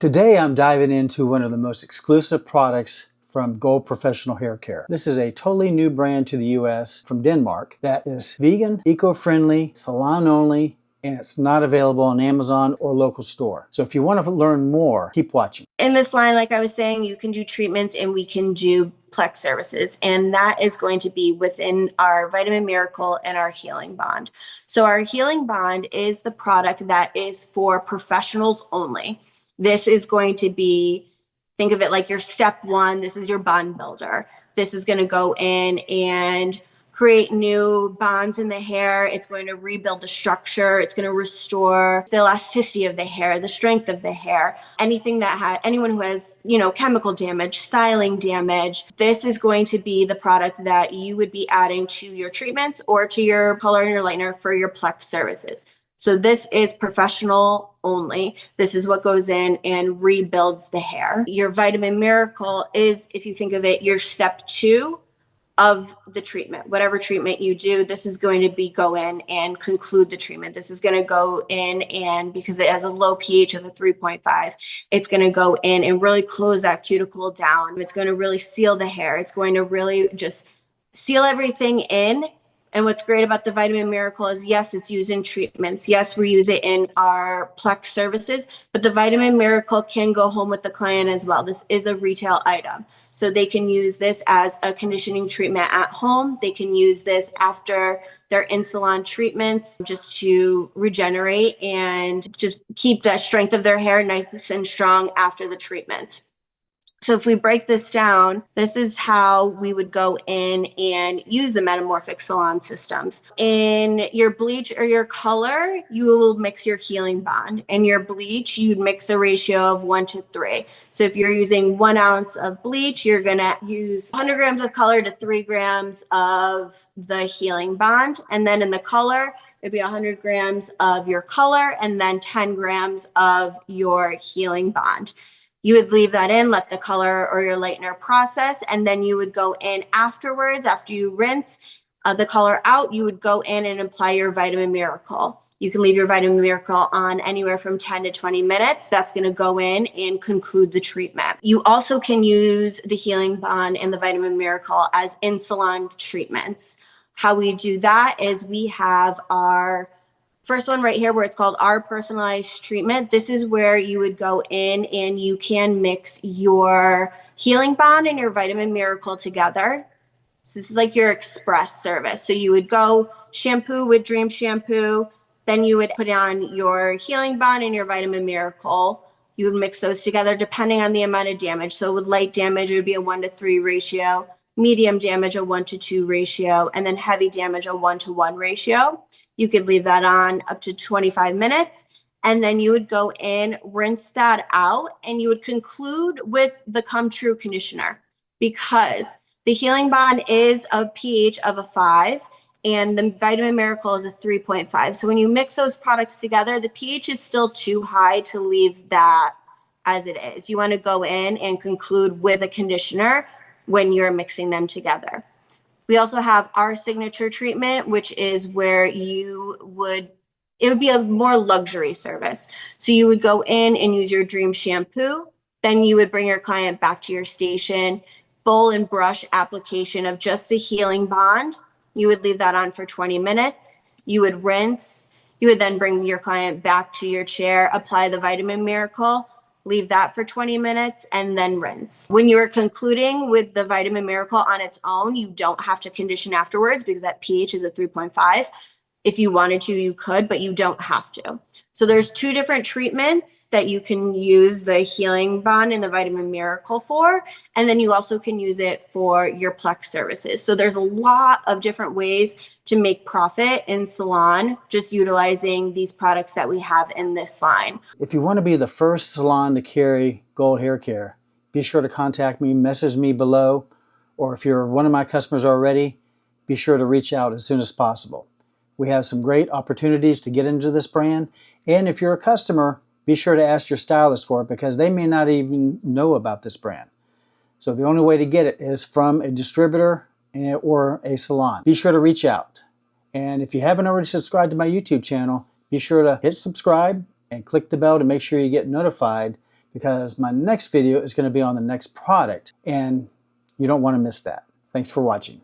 Today I'm diving into one of the most exclusive products from Gold Professional Hair Care. This is a totally new brand to the US from Denmark that is vegan, eco-friendly, salon only, and it's not available on Amazon or local store. So if you want to learn more, keep watching. In this line, like I was saying, you can do treatments and we can do Plex services, and that is going to be within our Vitamin Miracle and our Healing Bond. So our Healing Bond is the product that is for professionals only. This is going to be, think of it like your step one. This is your bond builder. This is going to go in and create new bonds in the hair. It's going to rebuild the structure. It's going to restore the elasticity of the hair, the strength of the hair. Anything that anyone who has, chemical damage, styling damage, this is going to be the product that you would be adding to your treatments or to your color and your lightener for your Plex services. So this is professional only. This is what goes in and rebuilds the hair. Your Vitamin Miracle is, if you think of it, your step two of the treatment. Whatever treatment you do, this is going to go in and conclude the treatment. This is going to go in, and because it has a low pH of a 3.5, it's going to go in and really close that cuticle down. It's going to really seal the hair. It's going to really just seal everything in. And what's great about the Vitamin Miracle is, yes, it's used in treatments. Yes, we use it in our Plex services, but the Vitamin Miracle can go home with the client as well. This is a retail item. So they can use this as a conditioning treatment at home. They can use this after their in-salon treatments just to regenerate and just keep the strength of their hair nice and strong after the treatment. So if we break this down, this is how we would go in and use the metamorphic salon systems. In your bleach or your color, you will mix your healing bond. In your bleach, you'd mix a ratio of 1:3. So if you're using 1 ounce of bleach, you're gonna use 100 grams of color to 3 grams of the healing bond. And then in the color, it'd be 100 grams of your color and then 10 grams of your healing bond. You would leave that in, let the color or your lightener process, and then you would go in afterwards, after you rinse the color out, you would go in and apply your Vitamin Miracle. You can leave your Vitamin Miracle on anywhere from 10 to 20 minutes. That's going to go in and conclude the treatment. You also can use the Healing Bond and the Vitamin Miracle as in-salon treatments. How we do that is we have our first one right here where it's called our personalized treatment. This is where you would go in and you can mix your healing bond and your Vitamin Miracle together. So this is like your express service. So you would go shampoo with Dream Shampoo, then you would put on your healing bond and your Vitamin Miracle. You would mix those together depending on the amount of damage. So with light damage, it would be a 1:3 ratio. Medium damage, a 1:2 ratio, and then heavy damage, a 1:1 ratio. You could leave that on up to 25 minutes, and then you would go in, rinse that out, and you would conclude with the Come True conditioner, because the Healing Bond is a pH of a 5, and the Vitamin Miracle is a 3.5. So when you mix those products together, the pH is still too high to leave that as it is. You want to go in and conclude with a conditioner when you're mixing them together. We also have our signature treatment, which is where it would be a more luxury service. So you would go in and use your Dream Shampoo. Then you would bring your client back to your station, bowl and brush application of just the healing bond. You would leave that on for 20 minutes. You would rinse. You would then bring your client back to your chair, apply the Vitamin Miracle, leave that for 20 minutes, and then rinse. When you're concluding with the Vitamin Miracle on its own, you don't have to condition afterwards because that pH is a 3.5. If you wanted to, you could, but you don't have to. So there's 2 different treatments that you can use the Healing Bond and the Vitamin Miracle for, and then you also can use it for your Plex services. So there's a lot of different ways to make profit in salon just utilizing these products that we have in this line. If you want to be the first salon to carry Gold Hair Care, be sure to contact me, message me below, or if you're one of my customers already, be sure to reach out as soon as possible. We have some great opportunities to get into this brand, and if you're a customer, be sure to ask your stylist for it because they may not even know about this brand. So the only way to get it is from a distributor or a salon. Be sure to reach out. And if you haven't already subscribed to my YouTube channel, be sure to hit subscribe and click the bell to make sure you get notified because my next video is going to be on the next product, and you don't want to miss that. Thanks for watching.